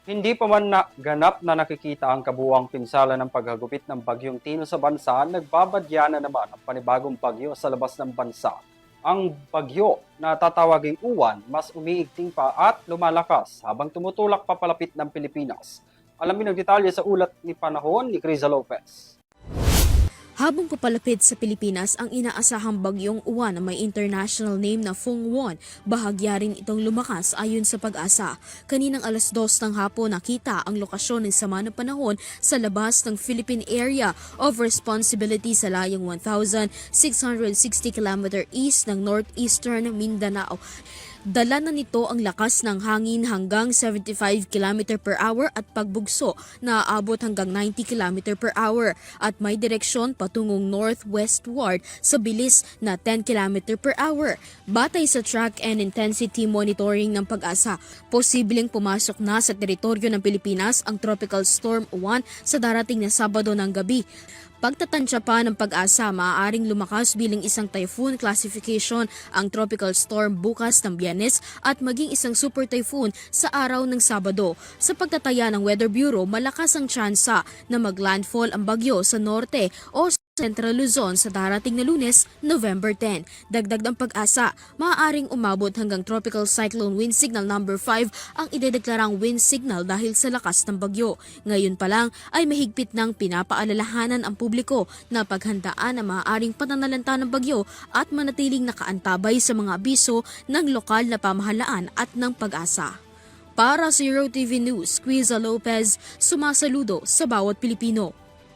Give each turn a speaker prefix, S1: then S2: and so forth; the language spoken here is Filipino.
S1: Hindi pa man ganap na nakikita ang kabuuang pinsala ng paghagupit ng bagyong Tino sa bansa, nagbabadya na naman ang panibagong bagyo sa labas ng bansa. Ang bagyo na tatawaging Uwan mas umiigting pa at lumalakas habang tumutulak papalapit ng Pilipinas. Alamin ang detalye sa ulat ni Panahon ni Criza Lopez.
S2: Habang papalapit sa Pilipinas ang inaasahang bagyong Uwan na may international name na Fong-Won, bahagya rin itong lumakas ayon sa Pag-asa. Kaninang alas 2 ng hapon nakita ang lokasyon ng sama ng panahon sa labas ng Philippine Area of Responsibility sa layong 1,660 km east ng northeastern Mindanao. Dala na nito ang lakas ng hangin hanggang 75 km per hour at pagbugso na aabot hanggang 90 km per hour at may direksyon patungong northwestward sa bilis na 10 km per hour. Batay sa track and intensity monitoring ng Pag-asa, posibleng pumasok na sa teritoryo ng Pilipinas ang Tropical Storm Uwan sa darating na Sabado ng gabi. Pagtatansya pa ng Pag-asa, maaaring lumakas bilang isang typhoon classification ang tropical storm bukas ng Biyernes at maging isang super typhoon sa araw ng Sabado. Sa pagtataya ng Weather Bureau, malakas ang tsansa na maglandfall ang bagyo sa norte o Central Luzon sa darating na Lunes, November 10. Dagdag ng Pag-asa, maaaring umabot hanggang Tropical Cyclone Wind Signal number 5 ang idedeklarang wind signal dahil sa lakas ng bagyo. Ngayon pa lang ay mahigpit nang pinapaalalahanan ang publiko na paghandaan ang maaaring pananalanta ng bagyo at manatiling nakaantabay sa mga abiso ng lokal na pamahalaan at ng Pag-asa. Para sa Euro TV News, Criza Lopez, sumasaludo sa bawat Pilipino.